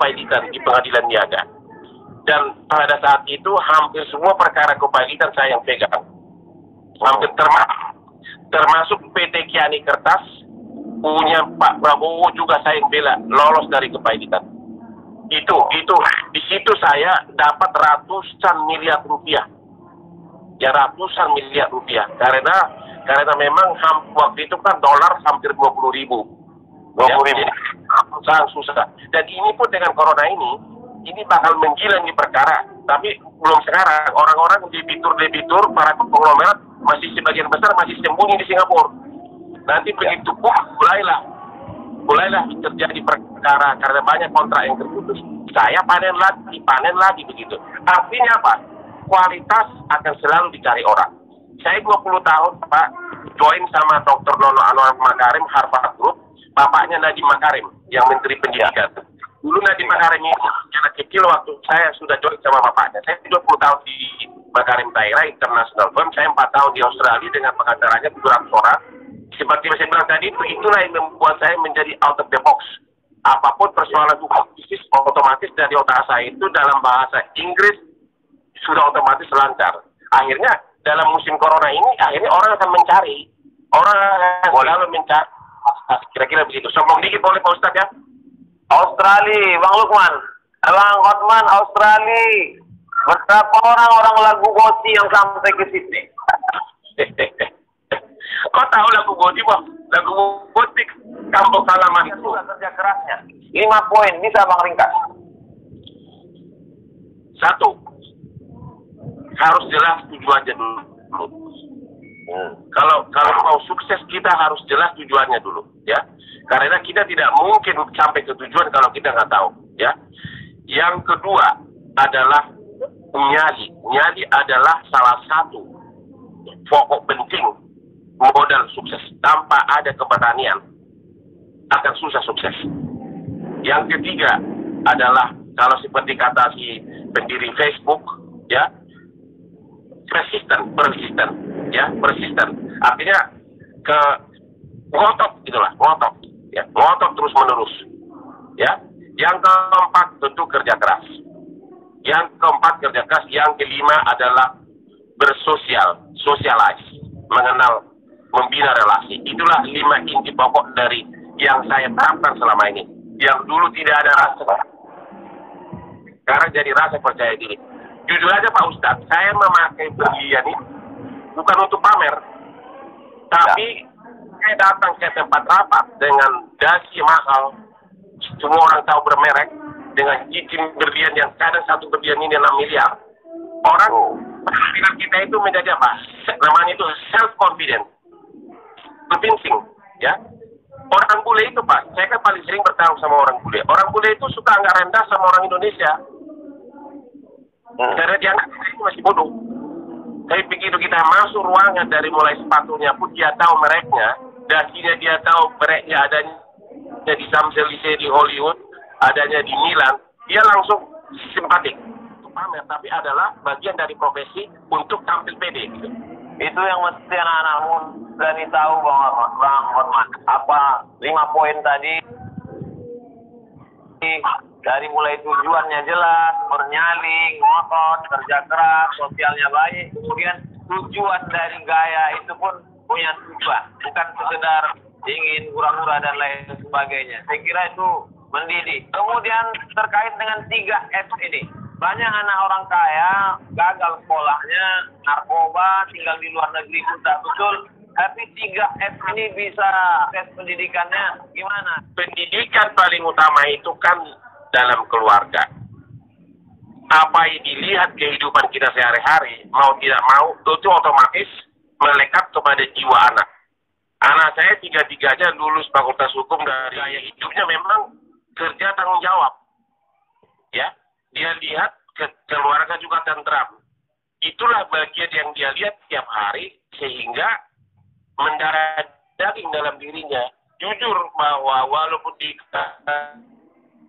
kepailitan di pengadilan niaga. Dan pada saat itu hampir semua perkara kepailitan saya yang pegang. Hampir termasuk PT Kiani Kertas punya Pak Prabowo juga saya yang bela lolos dari kepailitan. Itu di situ saya dapat ratusan miliar rupiah. Ya ratusan miliar rupiah karena memang waktu itu kan dolar hampir 20.000. Ya, jadi sangat susah. Dan ini pun dengan corona ini bakal menggila ini perkara. Tapi belum sekarang. Orang-orang debitur para konglomerat masih sebagian besar masih sembunyi di Singapura. Nanti begitu pun mulailah terjadi perkara karena banyak kontrak yang terputus. Saya panen lagi begitu. Artinya apa? Kualitas akan selalu dicari orang. Saya 20 tahun Pak join sama Dr. Nono Anwar Makarim Harvard Group, bapaknya Nadiem Makarim yang Menteri Pendidikan. Dulu Nadiem Makarim ini anak kecil waktu saya sudah join sama bapaknya. Saya 20 tahun di Makarim Daerah International Firm, saya 4 tahun di Australia dengan pengacaranya 700 orang. Seperti yang saya bilang tadi, itulah yang membuat saya menjadi out of the box. Apapun persoalan hukum bisnis otomatis dari otak saya itu dalam bahasa Inggris sudah otomatis lancar. Akhirnya dalam musim corona ini akhirnya orang akan mencari. Orang akan selalu mencari. Kira-kira begitu. Sombong dikit boleh Pak Ustadz ya? Australia, Bang Lukman. Bang Hotman, Australia. Berapa orang lagu Gosi yang sampai ke sini? Kau tahu lagu Gosi, Bang? Lagu Gosi kampung halaman itu. Kerja kerasnya. 5 poin, bisa Bang ringkas. 1. Harus jelas tujuannya dulu. Kalau mau sukses kita harus jelas tujuannya dulu, ya. Karena kita tidak mungkin sampai ke tujuan kalau kita nggak tahu, ya. Yang kedua adalah nyali. Nyali adalah salah satu pokok penting modal sukses. Tanpa ada keberanian akan susah sukses. Yang ketiga adalah kalau seperti kata si pendiri Facebook, ya. persisten, ya, persisten. Artinya ngotot gitulah, ngotot terus menerus, ya. Yang keempat tentu kerja keras. Yang kelima adalah socialize, mengenal, membina relasi. Itulah 5 inti pokok dari yang saya terapkan selama ini. Yang dulu tidak ada rasa, sekarang jadi rasa percaya diri. Jujur aja Pak Ustadz, saya memakai berlian ini bukan untuk pamer, tapi saya datang ke tempat rapat dengan dasi mahal, semua orang tahu bermerek, dengan cincin berlian yang kadang satu berlian ini 6 miliar. Orang penampilan kita itu menjadi apa? Namanya itu self confident, convincing, ya. Orang bule itu Pak, saya kan paling sering bertarung sama orang bule. Orang bule itu suka nggak rendah sama orang Indonesia. Karena dia itu masih bodoh. Tapi begitu kita masuk ruangan dari mulai sepatunya pun dia tahu mereknya, dasinya dia tahu mereknya adanya di Champs-Élysées di Hollywood, adanya di Milan, dia langsung simpatik. Itu pamer, tapi adalah bagian dari profesi untuk tampil pede. Gitu. Itu yang mesti anak-anak muda nih tahu Bang Hotman. Apa 5 poin tadi? Dari mulai tujuannya jelas, bernyali, ngotot, kerja keras, sosialnya baik, kemudian tujuan dari gaya itu pun punya tujuan, bukan sekedar ingin hura-hura dan lain sebagainya. Saya kira itu mendidik. Kemudian terkait dengan 3S ini, banyak anak orang kaya gagal sekolahnya, narkoba, tinggal di luar negeri buta, betul. Tapi 3S ini bisa tes pendidikannya gimana? Pendidikan paling utama itu kan dalam keluarga. Apa yang dilihat kehidupan kita sehari-hari, mau tidak mau, itu otomatis melekat kepada jiwa anak. Anak saya 3-3-nya lulus fakultas hukum, dari gaya hidupnya memang kerja tanggung jawab. Ya, dia lihat keluarga juga tentram. Itulah bagian yang dia lihat tiap hari, sehingga mendarah daging dalam dirinya. Jujur bahwa walaupun di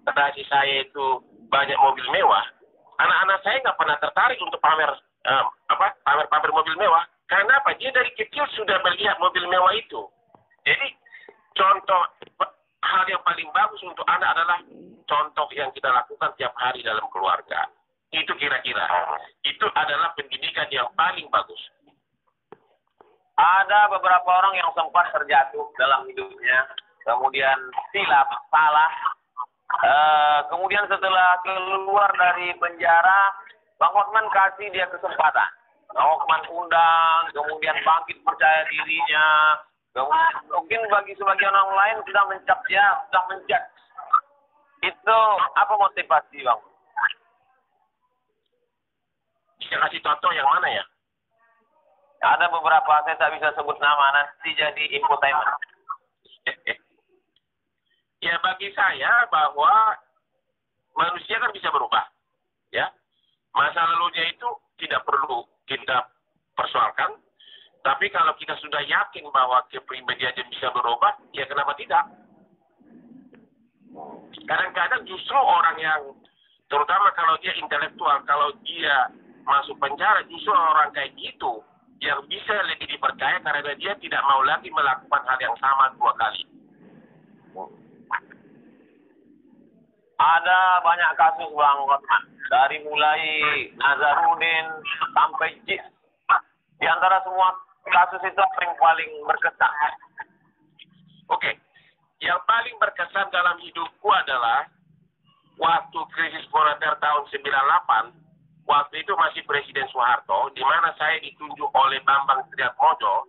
generasi saya itu banyak mobil mewah, anak-anak saya nggak pernah tertarik untuk pamer mobil mewah. Karena apa? Dia dari kecil sudah melihat mobil mewah itu. Jadi contoh hal yang paling bagus untuk anak adalah contoh yang kita lakukan tiap hari dalam keluarga. Itu kira-kira. Itu adalah pendidikan yang paling bagus. Ada beberapa orang yang sempat terjatuh dalam hidupnya, kemudian silap, salah. Kemudian setelah keluar dari penjara, Bang Hotman kasih dia kesempatan. Bang Hotman undang, kemudian bangkit percaya dirinya. Kemudian, mungkin bagi sebagian orang lain sudah mencap dia, sudah menjat. Itu apa motivasi, Bang? Bisa kasih contoh yang mana ya? Ada beberapa, saya tak bisa sebut nama, nanti jadi infotainment. Ya bagi saya bahwa manusia kan bisa berubah. Ya, masa lalunya itu tidak perlu kita persoalkan. Tapi kalau kita sudah yakin bahwa kepribadiannya bisa berubah, ya kenapa tidak? Kadang-kadang justru orang yang, terutama kalau dia intelektual, kalau dia masuk penjara, justru orang kayak gitu yang bisa lebih dipercaya karena dia tidak mau lagi melakukan hal yang sama 2 kali. Ada banyak kasus, Bang Hotman. Dari mulai Nazarudin sampai Cis. Di antara semua kasus itu apa yang paling berkesan? Oke. Yang paling berkesan dalam hidupku adalah waktu krisis moneter tahun 98, waktu itu masih Presiden Soeharto, di mana saya ditunjuk oleh Bambang Triatmojo.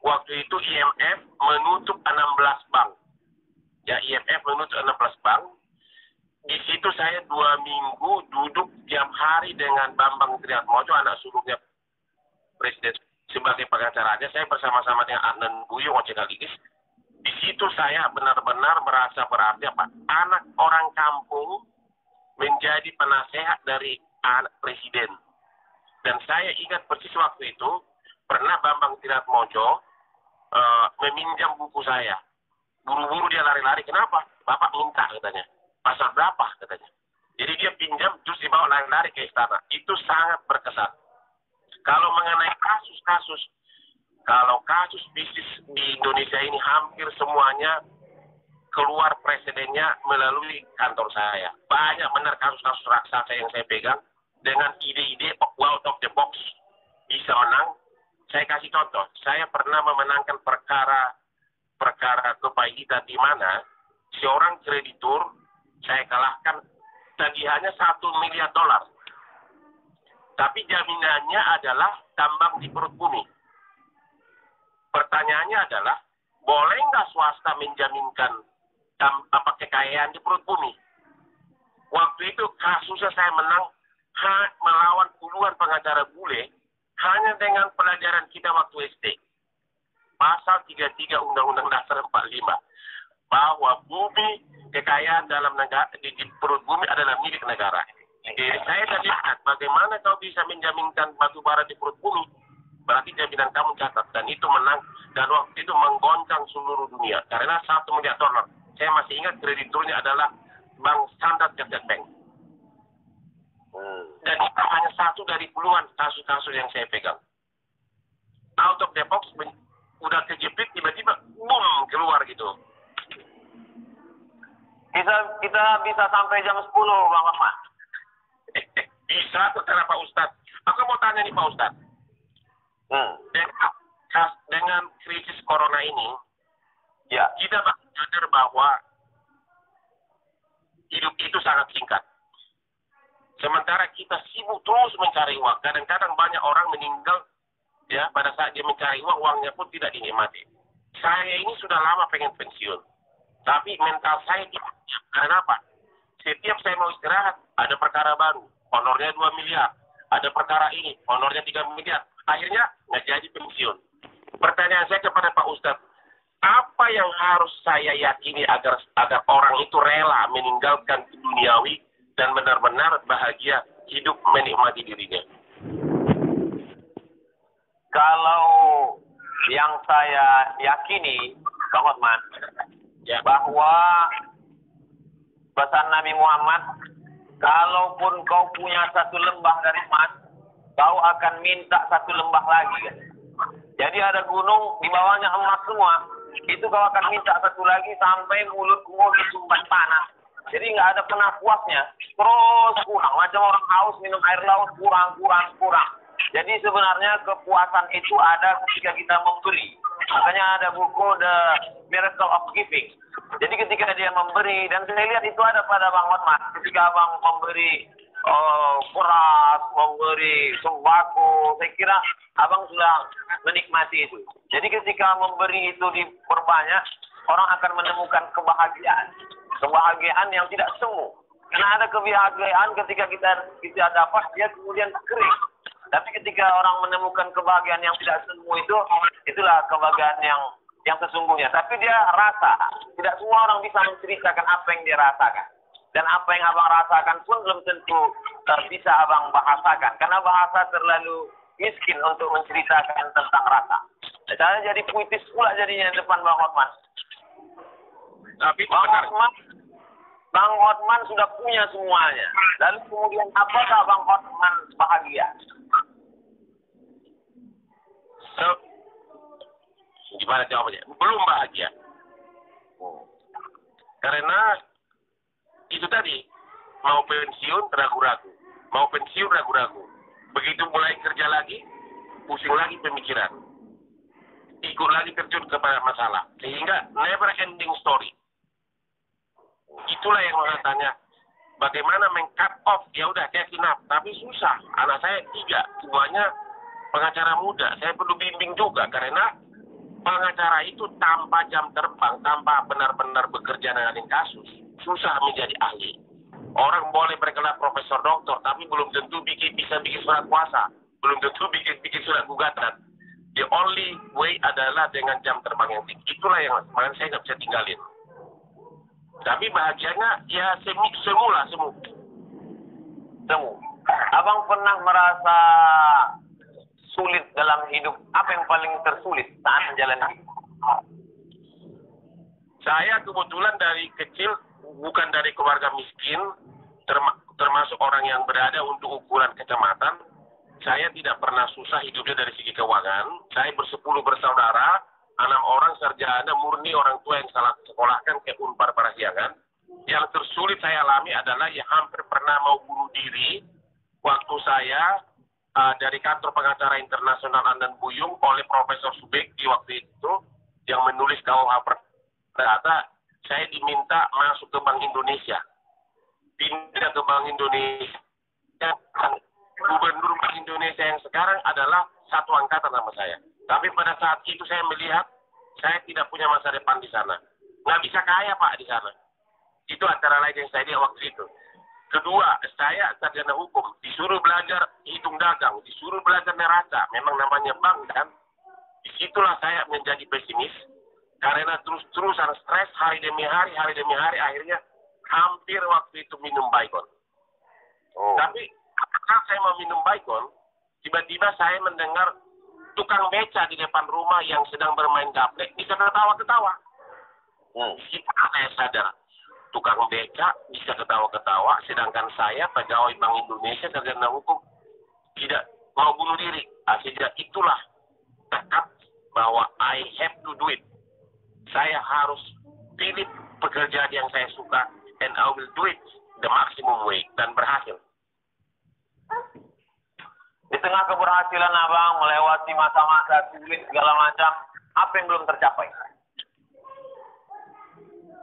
Waktu itu IMF menutup 16 bank. Ya, IMF menutup 16 bank. Di situ saya 2 minggu duduk tiap hari dengan Bambang Triatmojo, anak sulungnya Presiden, sebagai pengacaranya. Saya bersama-sama dengan Adnan Buyung, Oce Kaligis. Di situ saya benar-benar merasa berarti apa? Anak orang kampung menjadi penasehat dari anak presiden. Dan saya ingat persis waktu itu, pernah Bambang Triatmojo meminjam buku saya. Buru-buru dia lari-lari, kenapa? Bapak minta katanya. Pasal berapa katanya. Jadi dia pinjam, terus dibawa lari-lari ke istana. Itu sangat berkesan. Kalau mengenai kasus-kasus, kalau kasus bisnis di Indonesia ini hampir semuanya keluar presidennya melalui kantor saya. Banyak benar kasus-kasus raksasa yang saya pegang dengan ide-ide out of the box bisa menang. Saya kasih contoh, saya pernah memenangkan perkara kepahitan di mana seorang kreditur saya kalahkan tagihannya $1 miliar. Tapi jaminannya adalah tambang di perut bumi. Pertanyaannya adalah, boleh nggak swasta menjaminkan kekayaan di perut bumi? Waktu itu kasusnya saya menang melawan puluhan pengacara bule hanya dengan pelajaran kita waktu SD. Pasal 33 Undang-Undang Dasar 45 bahwa bumi, kekayaan dalam negara di perut bumi adalah milik negara. Jadi saya tadi lihat bagaimana kau bisa menjaminkan batu bara di perut bumi. Berarti jaminan kamu catat, dan itu menang, dan waktu itu menggoncang seluruh dunia karena $1 miliar. Saya masih ingat krediturnya adalah Bank Standard Chartered Bank. Dan itu hanya satu dari puluhan kasus-kasus yang saya pegang. Out of the box, udah kejepit, tiba-tiba boom keluar gitu. Kita bisa sampai jam 10, Bang Ahmad. Bisa, terserah Pak Ustadz. Aku mau tanya nih Pak Ustadz. Dengan krisis corona ini, ya, kita sadar bahwa hidup itu sangat singkat. Sementara kita sibuk terus mencari uang. Kadang-kadang banyak orang meninggal ya pada saat dia mencari uang, uangnya pun tidak dinikmati. Saya ini sudah lama pengen pensiun, tapi mental saya tidak. Karena apa? Setiap saya mau istirahat, ada perkara baru, honornya 2 miliar. Ada perkara ini, honornya 3 miliar. Akhirnya nggak jadi pensiun. Pertanyaan saya kepada Pak Ustadz, apa yang harus saya yakini agar orang itu rela meninggalkan duniawi dan benar-benar bahagia hidup menikmati dirinya? Kalau yang saya yakini, Bang Hotman, Ya. bahwa pesan Nabi Muhammad, kalaupun kau punya 1 lembah dari emas, kau akan minta 1 lembah lagi. Jadi ada gunung, di bawahnya emas semua. Itu kau akan minta 1 lagi sampai mulutmu disumbat panas. Jadi nggak ada pernah puasnya. Terus kurang. Macam orang haus minum air laut, kurang. Jadi sebenarnya kepuasan itu ada ketika kita memberi. Makanya ada buku The Miracle of Giving. Jadi ketika dia memberi, dan saya lihat itu ada pada Bang Hotman. Ketika Abang memberi beras, memberi sembako, saya kira Abang sudah menikmati itu. Jadi ketika memberi itu diperbanyak, orang akan menemukan kebahagiaan. Kebahagiaan yang tidak semu. Karena ada kebahagiaan ketika kita dapat, dia kemudian kering. Tapi ketika orang menemukan kebahagiaan yang tidak semu itu, itulah kebahagiaan yang sesungguhnya. Tapi dia rasa. Tidak semua orang bisa menceritakan apa yang dia rasakan. Dan apa yang abang rasakan pun belum tentu bisa abang bahasakan. Karena bahasa terlalu miskin untuk menceritakan tentang rasa. Saya jadi puitis pula jadinya depan Bang Hotman. Tapi Bang Hotman sudah punya semuanya. Lalu kemudian apakah Bang Hotman bahagia? Gimana jawabannya? Belum bahagia. Karena itu tadi, mau pensiun ragu-ragu. Mau pensiun ragu-ragu. Begitu mulai kerja lagi, pusing lagi pemikiran. Ikut lagi terjun kepada masalah. Sehingga never ending story. Itulah yang orang tanya, bagaimana meng-cut off? Ya udah, saya enough. Tapi susah. Anak saya 3, semuanya pengacara muda. Saya perlu bimbing juga karena pengacara itu tanpa jam terbang, tanpa benar-benar bekerja dengan kasus, susah menjadi ahli. Orang boleh bergelar profesor doktor, tapi belum tentu bisa bikin surat kuasa, belum tentu bikin surat gugatan. The only way adalah dengan jam terbang yang tinggi. Itulah yang kemarin saya nggak bisa tinggalin. Tapi bahagianya ya semu. Abang pernah merasa sulit dalam hidup? Apa yang paling tersulit saat menjalani hidup? Saya kebetulan dari kecil bukan dari keluarga miskin, termasuk orang yang berada untuk ukuran kecamatan. Saya tidak pernah susah hidupnya dari segi keuangan. Saya bersepuluh bersaudara, 6 orang sarjana murni orang tua yang salah sekolahkan ke Unpar Parahyangan. Yang tersulit saya alami adalah yang hampir pernah mau bunuh diri waktu saya dari kantor pengacara internasional Andan Buyung oleh Profesor Subeki waktu itu yang menulis KUH Perdata. Saya diminta masuk ke Bank Indonesia. Pindah ke Bank Indonesia. Gubernur Bank Indonesia yang sekarang adalah satu angkatan sama saya. Tapi pada saat itu saya melihat saya tidak punya masa depan di sana. Nggak bisa kaya Pak di sana. Itu antara lain yang saya lihat waktu itu. Kedua, saya sarjana hukum. Disuruh belajar hitung dagang. Disuruh belajar neraca. Memang namanya bank kan. Disitulah saya menjadi pesimis. Karena terus-terusan stres hari demi hari. Akhirnya hampir waktu itu minum Baygon. Tapi saat saya mau minum Baygon, tiba-tiba saya mendengar tukang beca di depan rumah yang sedang bermain gaplek bisa ketawa-ketawa. Itu saya sadar, tukang beca bisa ketawa-ketawa, sedangkan saya pegawai Bank Indonesia sarjana hukum tidak mau bunuh diri. Sejak itulah tekad bahwa I have to do it. Saya harus pilih pekerjaan yang saya suka, and I will do it the maximum way, dan berhasil. Di tengah keberhasilan abang melewati masa-masa sulit segala macam, apa yang belum tercapai?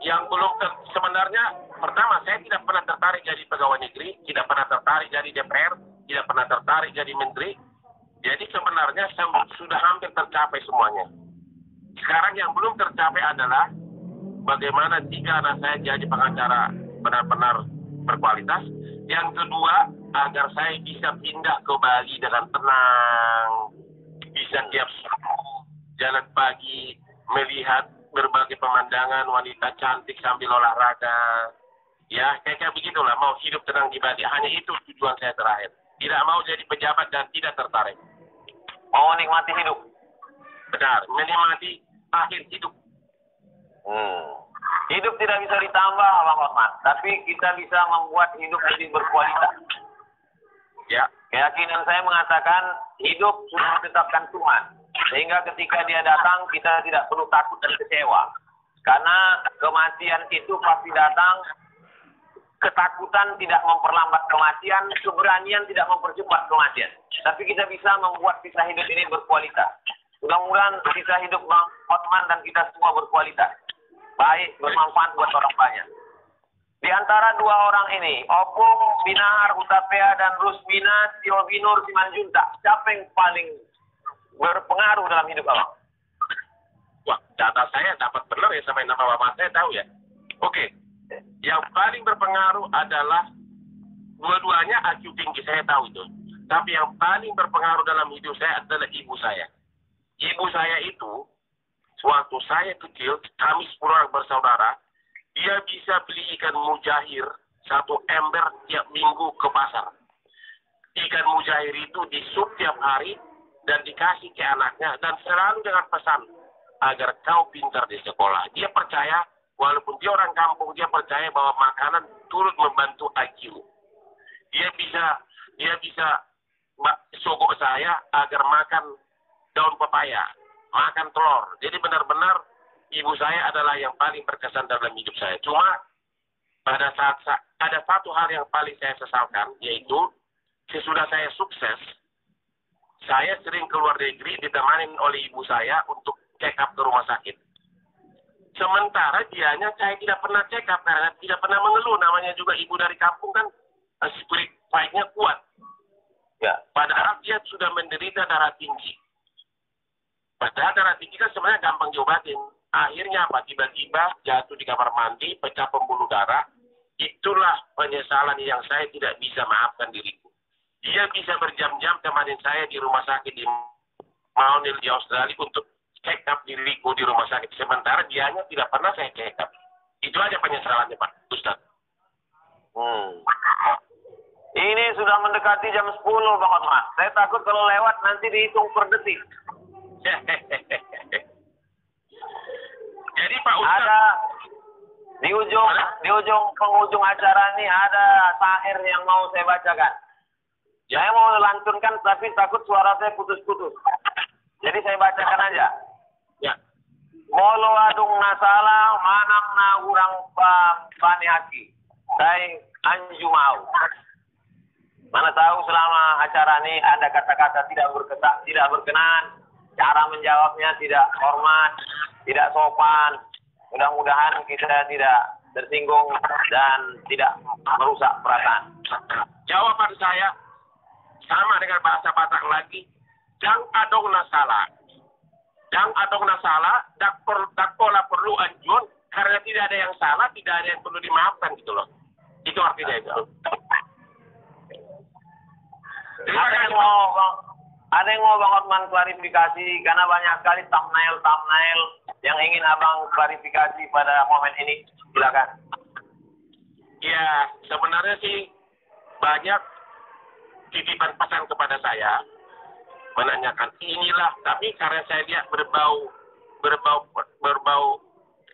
Yang belum sebenarnya, pertama saya tidak pernah tertarik jadi pegawai negeri, tidak pernah tertarik jadi DPR, tidak pernah tertarik jadi menteri. Jadi sebenarnya sudah hampir tercapai semuanya. Sekarang yang belum tercapai adalah bagaimana 3 anak saya jadi pengacara benar-benar berkualitas. Yang kedua, agar saya bisa pindah ke Bali dengan tenang, bisa tiap jalan pagi melihat berbagai pemandangan wanita cantik sambil olahraga. Ya, kayak begitulah, mau hidup tenang di Bali. Hanya itu tujuan saya terakhir. Tidak mau jadi pejabat dan tidak tertarik. Mau menikmati hidup? Benar, menikmati akhir hidup. Hidup tidak bisa ditambah, Bang Hotman. Tapi kita bisa membuat hidup lebih berkualitas. Ya. Keyakinan saya mengatakan hidup sudah ditetapkan Tuhan. Sehingga ketika dia datang, kita tidak perlu takut dan kecewa. Karena kematian itu pasti datang ketakutan tidak memperlambat kematian, keberanian tidak mempercepat kematian. Tapi kita bisa membuat kisah hidup ini berkualitas. Mudah-mudahan kisah hidup Bang Hotman dan kita semua berkualitas. Baik, bermanfaat buat orang banyak. Di antara dua orang ini, Opung, Binahar, Utapea, dan Rusmina, Tiobinur, Simanjunta, siapa yang paling berpengaruh dalam hidup Abang? Wah, data saya dapat benar ya sama nama bapak saya tahu ya. Oke. Yang paling berpengaruh adalah dua-duanya IQ tinggi, saya tahu itu. Tapi yang paling berpengaruh dalam hidup saya adalah ibu saya. Ibu saya itu, waktu saya kecil, kami 10 orang bersaudara, dia bisa beli ikan mujahir 1 ember tiap minggu ke pasar. Ikan mujahir itu disup tiap hari dan dikasih ke anaknya dan selalu dengan pesan agar kau pintar di sekolah. Dia percaya, walaupun dia orang kampung, dia percaya bahwa makanan turut membantu IQ. Dia bisa sogok saya agar makan daun pepaya, makan telur. Jadi benar-benar ibu saya adalah yang paling berkesan dalam hidup saya. Cuma pada saat ada satu hal yang paling saya sesalkan, yaitu sesudah saya sukses, saya sering keluar negeri ditemani oleh ibu saya untuk check up ke rumah sakit. Sementara dianya saya tidak pernah check up karena tidak pernah mengeluh. Namanya juga ibu dari kampung kan, spirit fight-nya kuat. Ya. Padahal dia sudah menderita darah tinggi. Padahal darah tinggi kan sebenarnya gampang diobatin. Akhirnya apa? Tiba-tiba jatuh di kamar mandi, pecah pembuluh darah. Itulah penyesalan yang saya tidak bisa maafkan diriku. Dia bisa berjam-jam temanin saya di rumah sakit di Mount Hill di Australia untuk check up diriku di rumah sakit. Sementara dianya tidak pernah saya check up. Itu aja penyesalannya Pak Ustaz. Ini sudah mendekati jam 10 Bang Hotman. Saya takut kalau lewat nanti dihitung per detik. Jadi Pak Ustaz, ada di ujung penghujung acara ini ada syair yang mau saya bacakan. Ya. Saya mau lantunkan tapi takut suara saya putus-putus. Jadi saya bacakan aja. Ya. Molo adung nasala manang na urang bani haki. Saya anju mau. Mana tahu selama acara ini ada kata-kata tidak berkenan, cara menjawabnya tidak hormat, tidak sopan. Mudah-mudahan kita tidak tersinggung dan tidak merusak perasaan. Jawaban saya sama dengan bahasa Batak lagi. Jang adong nasala. Jang adong nasala, dak pola perlu anjun, karena tidak ada yang salah, tidak ada yang perlu dimaafkan gitu loh. Itu artinya itu. Ada yang mau Bang Hotman klarifikasi karena banyak sekali thumbnail yang ingin Abang klarifikasi pada momen ini. Silakan. Ya, sebenarnya sih banyak titipan pesan kepada saya menanyakan inilah, tapi karena saya lihat berbau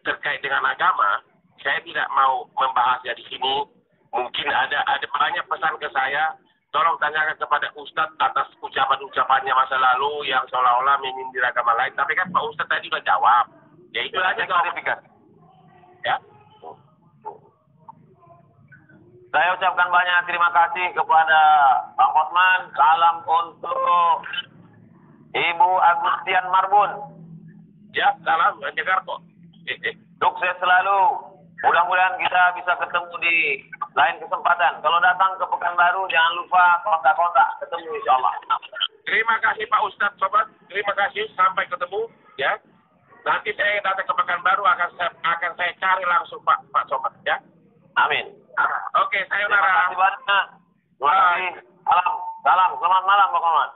terkait dengan agama, saya tidak mau membahasnya di sini. Mungkin ada banyak pesan ke saya. Tolong tanyakan kepada Ustadz atas ucapan-ucapannya masa lalu yang seolah-olah menyindir agama lain. Tapi kan Pak Ustadz tadi udah jawab. Ya itu aja klarifikasi. Ya. Saya ucapkan banyak terima kasih kepada Bang Hotman. Salam untuk Ibu Agustian Marbun. Ya, salam Jakarta. Sukses selalu. Mudah-mudahan kita bisa ketemu di lain kesempatan. Kalau datang ke Pekanbaru, jangan lupa kontak-kontak. Ketemu insya Allah. Terima kasih Pak Ustadz, Sobat. Terima kasih. Sampai ketemu. Ya. Nanti saya datang ke Pekanbaru akan saya cari langsung Pak Sobat. Ya. Amin. Oke, Terima sayonara. kasih banyak. Terima kasih. Salam. Selamat malam, Bang Hotman.